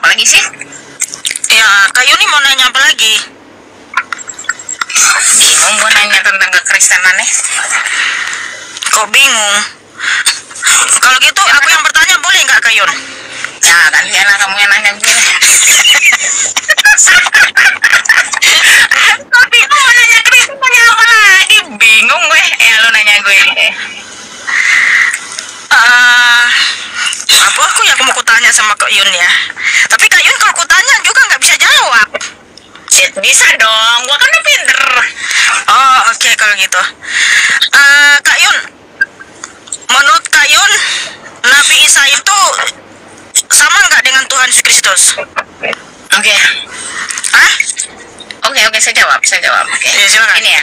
Apalagi sih? Ya, Kak Yuni mau nanya apa lagi? Bingung gue nanya tentang kekristenan nih. Kok bingung? Kalau gitu aku yang bertanya boleh nggak Kak Yun? Nah, gantianlah kamu yang nanya gue. Kok bingung mau nanya Kristen, nanya apa lagi? Bingung gue. Lu nanya gue. Apa aku ya, aku mau kutanya sama Kak Yun ya. Tapi Kak Yun kalau kutanya juga nggak bisa jawab. Bisa dong, gue kan udah pinter. Oh oke, kalau gitu. Kak Yun, menurut Kak Yun, Nabi Isa itu sama nggak dengan Tuhan Yesus Kristus? Oke. Hah? Oke, saya jawab. Oke. Ya, silakan. Ini ya.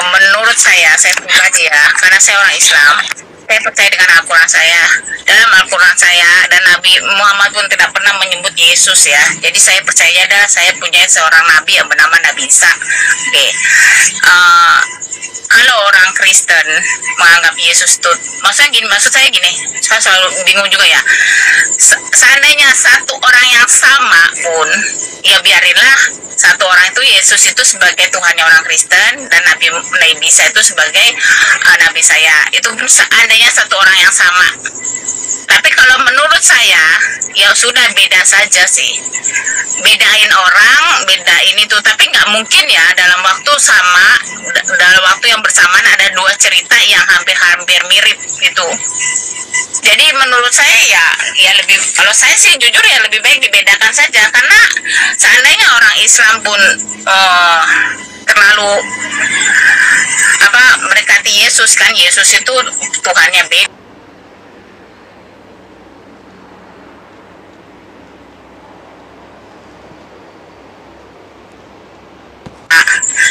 Menurut saya pribadi ya, karena saya orang Islam, saya percaya dengan Al-Quran saya. Dalam Al-Quran saya dan Nabi Muhammad pun tidak pernah menyebut Yesus ya. Jadi saya percaya saya punya seorang Nabi yang bernama Nabi Isa. Oke. Kalau orang Kristen menganggap Yesus itu, maksud saya gini, saya selalu bingung juga ya. Seandainya satu orang yang sama pun, ya biarinlah satu orang itu, Yesus itu sebagai Tuhannya orang Kristen dan Nabi Isa itu sebagai Nabi saya. Itu seandainya satu orang yang sama. Tapi kalau menurut saya, ya sudah beda saja sih. Bedain orang, bedain itu. Tapi nggak mungkin ya dalam waktu sama, dalam waktu yang bersamaan ada dua cerita yang hampir-hampir mirip gitu. Jadi menurut saya ya lebih, kalau saya sih jujur ya lebih baik dibedakan saja, karena seandainya orang Islam pun terlalu mendekati Yesus, kan Yesus itu Tuhannya beda.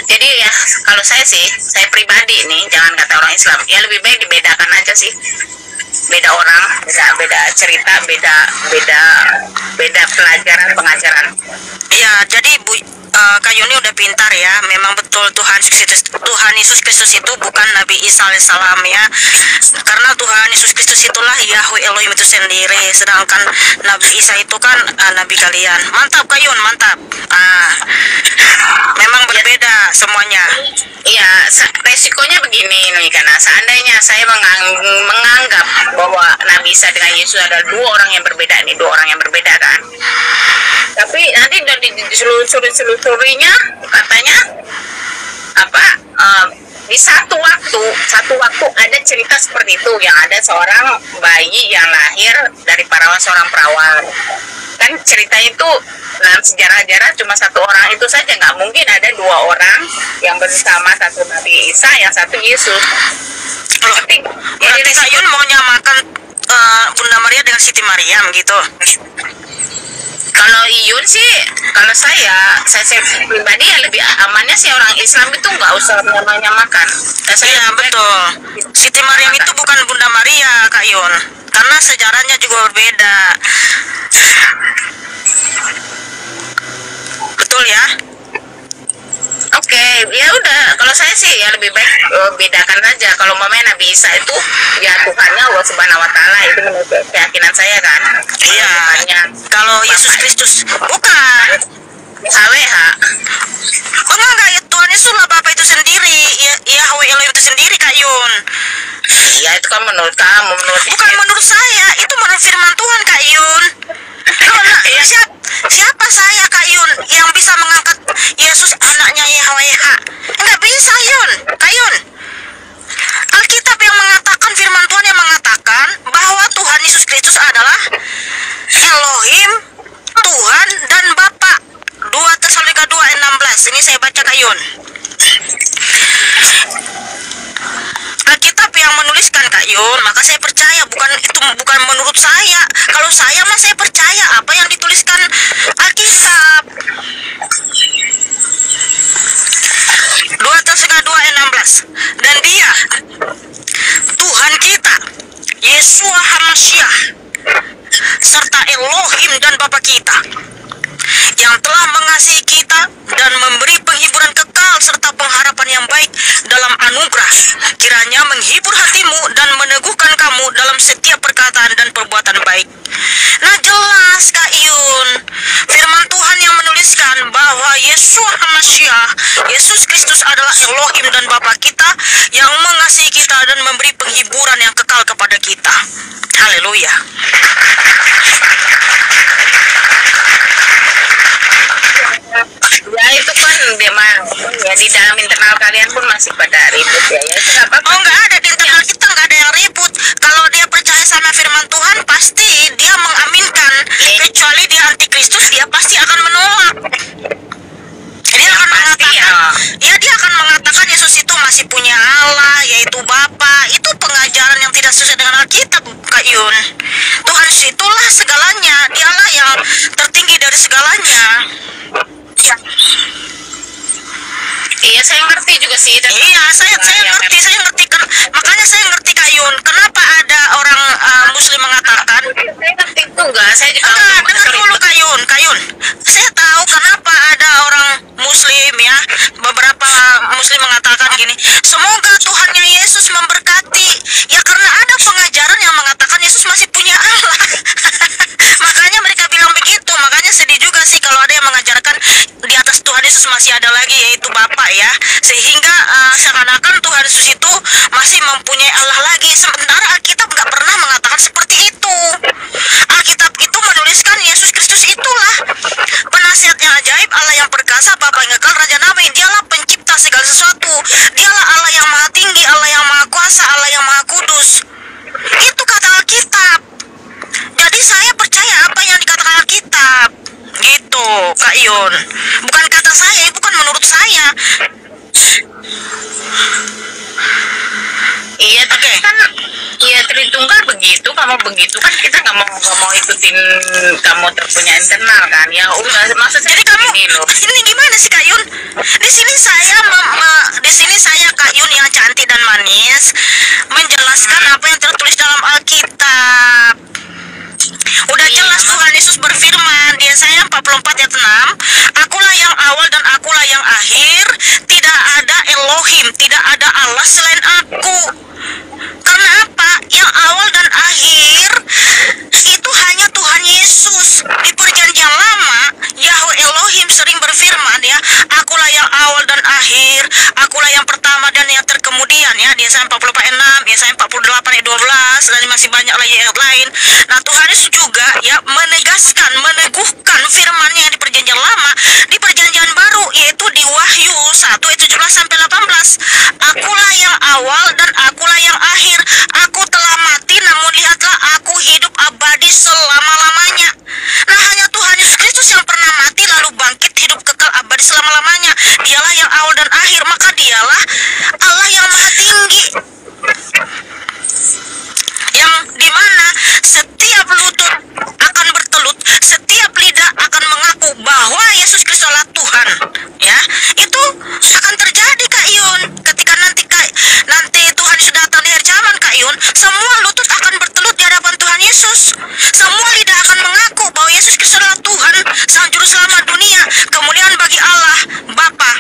Jadi ya kalau saya pribadi nih, jangan kata orang Islam, ya lebih baik dibedakan aja sih. Beda orang, beda cerita, beda pelajaran pengajaran. Ya, jadi Kak Yuni udah pintar ya. Memang betul Tuhan Yesus Kristus itu bukan Nabi Isa alaihissalam ya. Karena Tuhan Yesus Kristus itulah Yahweh Elohim itu sendiri. Sedangkan Nabi Isa itu kan Nabi kalian. Mantap Kak Yun, mantap. Memang berbeda semuanya. Iya, resikonya begini nih, karena seandainya saya menganggap bahwa Nabi Isa dengan Yesus adalah dua orang yang berbeda kan. Tapi nanti udah diselusurinya katanya di satu waktu ada cerita seperti itu, yang ada seorang bayi yang lahir dari seorang perawan. Kan cerita itu dalam sejarah cuma satu orang itu saja, nggak mungkin ada dua orang yang bersama, satu Nabi Isa, yang satu Yesus. Berarti Kak Yun mau nyamakan Bunda Maria dengan Siti Maryam gitu? Kalau Iyun sih, kalau saya pribadi ya lebih amannya sih orang Islam itu nggak usah nyamakan. Iya betul. Siti Maryam itu bukan Bunda Maria Kak Yun, karena sejarahnya juga berbeda. Betul ya? Oke, ya udah. Kalau saya sih ya lebih baik bedakan aja. Kalau mamanya Nabi Isa itu ya Tuhannya Allah Subhanahu Wa Taala, itu menurut keyakinan saya kan. Iya. Kalau Yesus Kristus bukan HWH. Enggak, ya Tuhan Yesus lah Bapak itu sendiri. Yahweh Elohim itu sendiri Kak Yun. Iya, itu kan menurut kamu, bukan menurut saya. Itu menurut firman Tuhan Kak Yun. Siapa saya Kak Yun yang bisa mengangkat Yesus anaknya YHWH? Enggak bisa Yun, Kak Yun. Alkitab yang mengatakan, firman Tuhan yang mengatakan bahwa Tuhan Yesus Kristus adalah Elohim, Tuhan dan Bapa. 2 Tesalonika 2:16. Ini saya baca Kak Yun. Alkitab yang menuliskan Kak Yun, maka saya percaya. Bukan menurut saya. Kalau saya mah saya percaya apa yang dituliskan Alkitab. 2 Tesalonika 2:16. Dan Dia Tuhan kita Yeshua HaMashiach serta Elohim dan Bapa kita yang telah mengasihi kita dan memberi penghiburan kekal serta pengharapan yang baik dalam anugerah, kiranya menghibur hatimu dan meneguhkan kamu kamu dalam setiap perkataan dan perbuatan baik. Nah, jelas Kak Yun, firman Tuhan yang menuliskan bahwa Yeshua HaMashiach, Yesus Kristus adalah Elohim dan Bapa kita yang mengasihi kita dan memberi penghiburan yang kekal kepada kita. Haleluya. Ya itu kan memang ya di dalam internal kalian pun masih pada ribut ya. Ya itu nggak apa-apa. Oh, nggak ada di internal kita, nggak ada yang ribut. Kalau dia percaya sama firman Tuhan, pasti dia mengaminkan. Kecuali dia antikristus, dia pasti akan menolak. Dia akan mengatakan, ya dia akan mengatakan Yesus itu masih punya Allah, yaitu Bapa. Itu pengajaran yang tidak sesuai dengan Alkitab, Kak Yun. Tuhan Yesus itulah segalanya, dialah yang tertinggi dari segalanya. Iya, saya ngerti juga sih. Iya, saya ngerti kan. Makanya saya ngerti Kak Yun, kenapa ada orang Muslim mengatakan. Saya ngerti itu enggak, saya juga Dengar dulu Kak Yun. Saya tahu kenapa ada orang Muslim ya, beberapa Muslim mengatakan gini, semoga Tuhannya Yesus memberkati. Ya karena ada pengajaran yang mengatakan Yesus masih punya Allah. Makanya mereka bilang begitu. Makanya sedih juga sih kalau ada yang mengajarkan di atas Tuhan Yesus masih ada lagi, yaitu Bapa ya, sehingga seakan-akan Tuhan Yesus itu masih mempunyai Allah lagi, sementara Alkitab nggak pernah mengatakan seperti itu. Alkitab itu menuliskan Yesus Kristus itulah penasihat yang ajaib, Allah yang perkasa, Bapa yang kekal, Raja Damai. Dialah pencipta segala sesuatu. Dialah Allah yang maha tinggi, Allah yang maha kuasa, Allah yang maha kudus. Itu kata Alkitab. Jadi saya percaya apa yang dikatakan Alkitab. Gitu, Kak Yun. Bukan kata saya, bukan menurut saya. Iya, tapi kan ya Tritunggal begitu, kamu begitu kan kita nggak mau ikutin kamu terpunya internal kan? Ya udah, maksud saya Jadi kamu gini loh. ini gimana sih Kak Yun? Di sini saya Kak Yun yang cantik dan manis menjelaskan apa yang tertulis dalam Alkitab. Udah jelas Tuhan Yesus berfirman di Yesaya 44 ayat 6, akulah yang awal dan akulah yang akhir, tidak ada Elohim, tidak ada Allah selain aku. Karena apa? Yang awal dan akhir itu hanya Tuhan Yesus. Di perjanjian lama Yahweh Elohim sering berfirman ya, akulah yang awal dan akhir, akulah yang pertama dan yang terkemudian ya, di Yesaya 44 ayat 6, Yesaya 48 ayat 12, dan masih banyak lagi ayat lain. Nah, Tuhan Yesus juga ya menegaskan, meneguhkan firman-Nya di perjanjian lama di perjanjian baru, yaitu di Wahyu 1 ayat 17 sampai 18. Akulah yang awal dan akulah yang akhir. Aku telah mati, namun lihatlah aku hidup abadi selama-lamanya. Nah, hanya Tuhan Yesus Kristus yang pernah mati lalu bangkit hidup kekal abadi selama-lamanya. Dialah yang awal dan akhir, maka dialah Allah yang maha tinggi, yang dimana setiap lutut akan bertelut, setiap lidah akan mengaku bahwa Yesus Kristus adalah Tuhan. Ya, itu akan terjadi Kak Yun. Ketika nanti Tuhan Yesus datang di akhir zaman Kak Yun, semua lutut akan bertelut di hadapan Tuhan Yesus. Semua lidah akan mengaku bahwa Yesus Kristus adalah Tuhan, Sang Juru Selamat dunia. Kemuliaan bagi Allah Bapa.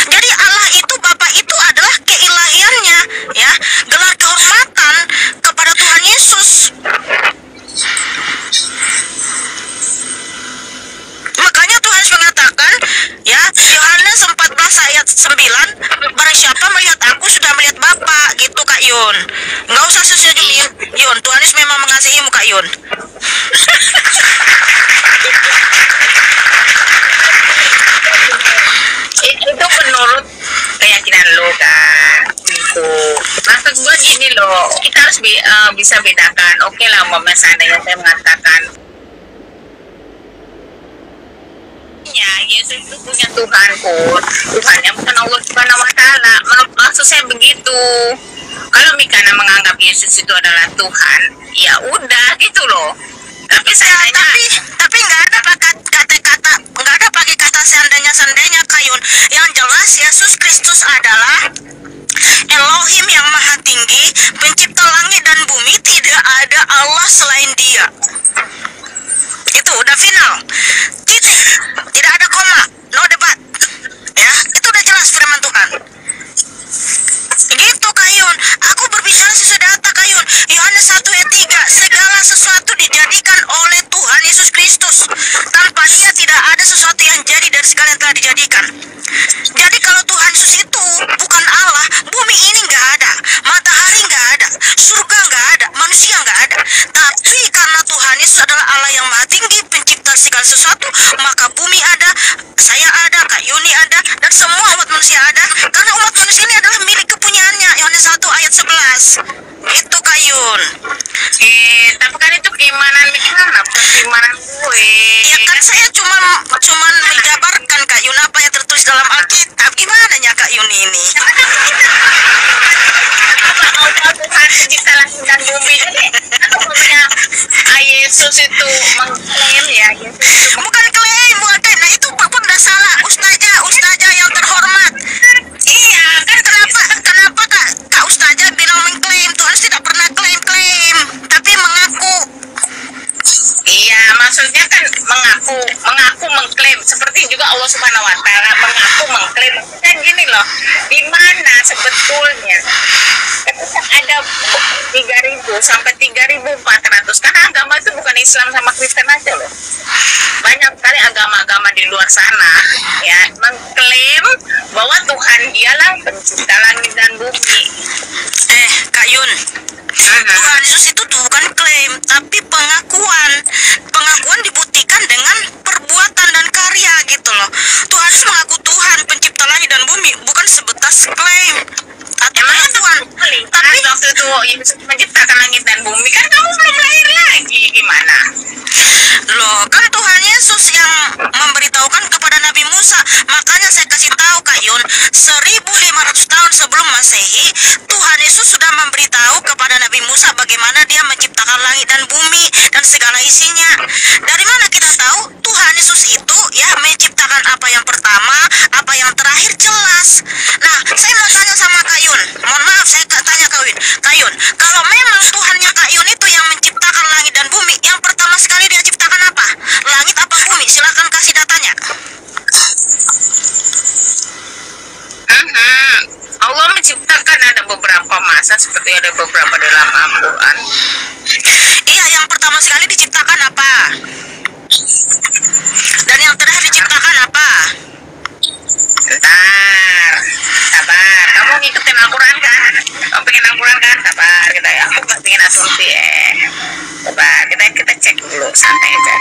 Jadi Allah itu, Bapa itu adalah keilahiannya, ya, gelar kehormatan kepada Tuhan Yesus. Makanya Tuhan Yesus mengatakan ya, Yohanes 14 ayat 9, barang siapa melihat aku sudah melihat Bapa, gitu Kak Yun. Nggak usah sesenyum Yun, Tuhan Yesus memang mengasihimu Kak Yun. Itu menurut keyakinan lo kan, gitu. Maksud gue gini loh, kita harus bisa bedakan. Oke lah, umpamanya seandainya saya mengatakan ya Yesus itu punya Tuhan pun, Tuhannya bukan Allah Subhanahu wa Ta'ala. Maksud saya begitu. Kalau Mikana menganggap Yesus itu adalah Tuhan, ya udah gitu loh. Tapi tapi nggak ada kata-kata, nggak ada pakai kata seandainya Kayun. Yang jelas Yesus Kristus adalah Elohim yang maha tinggi, pencipta langit dan bumi. Tidak ada Allah selain Dia. Itu udah final, titik, tidak ada koma, no debat. Ya, itu udah jelas firman Tuhan. Gitu Kayun. Aku berbicara sesudah data Kayun. Yohanes 1 Tuhan Yesus ini adalah milik kepunyaannya. Yohanes 1 ayat 11. Itu Kayun. Tapi kan itu keimanan Mikana, bukan keimanan gue. Ya kan saya cuman menjabarkan Kayun apa yang tertulis dalam Alkitab. Gimana ya Kayun ini? Apa Tuhan pencipta langit dan bumi? Jadi apa namanya? Yesus itu mengklaim ya, Yesus itu Bukan klaim. Nah itu pun udah salah. Ustazah yang terhormat. iya kan Kenapa Kak Ustazah bilang mengklaim? Tuhan tidak pernah klaim, tapi mengaku. iya, maksudnya kan mengaku mengklaim, seperti juga Allah Subhanahu wa taala mengaku mengklaim. Maksudnya gini loh, di mana sebetulnya ketika ada 3.000 sampai 3.400, karena agama itu bukan Islam sama Kristen aja loh, banyak sekali agama-agama di luar sana ya mengklaim bahwa Tuhan dialah pencipta langit dan bumi. Kak Yun, Tuhan Yesus itu bukan klaim, tapi pengakuan. Pengakuan dibuktikan dengan perbuatan dan karya gitu loh. Tuhan Yesus mengaku Tuhan pencipta langit dan bumi, bukan sebatas klaim atau Emangnya pengakuan. tapi waktu itu Yesus menciptakan langit dan bumi kan kamu belum lahir lagi, gimana? Loh, kan Tuhan Yesus yang memberitahukan kepada Nabi Musa. Makanya saya kasih tahu Kak Yun, 1500 tahun sebelum Masehi, Tuhan Yesus sudah memberitahu kepada Nabi Musa bagaimana dia menciptakan langit dan bumi dan segala isinya. Dari mana kita tahu Tuhan Yesus itu ya menciptakan apa yang pertama, apa yang terakhir, jelas. Nah, saya mau tanya sama Kak Yun. Mohon maaf, saya tanya Kak Yun, kalau memang Tuhannya Kak Yun itu yang menciptakan langit dan bumi, yang pertama sekali dia ciptakan apa? Langit apa bumi? Silakan kasih datanya. Allah menciptakan ada beberapa masa, seperti ada beberapa dalam Al-Quran. Iya, yang pertama sekali diciptakan apa? Dan yang terakhir diciptakan apa? Bentar, sabar. Kamu ngikutin Al-Quran kan? Kamu pengen Al-Quran kan? Sabar, kita ya. Aku nggak pengen asumsi ya. Sabar, kita cek dulu, santai aja.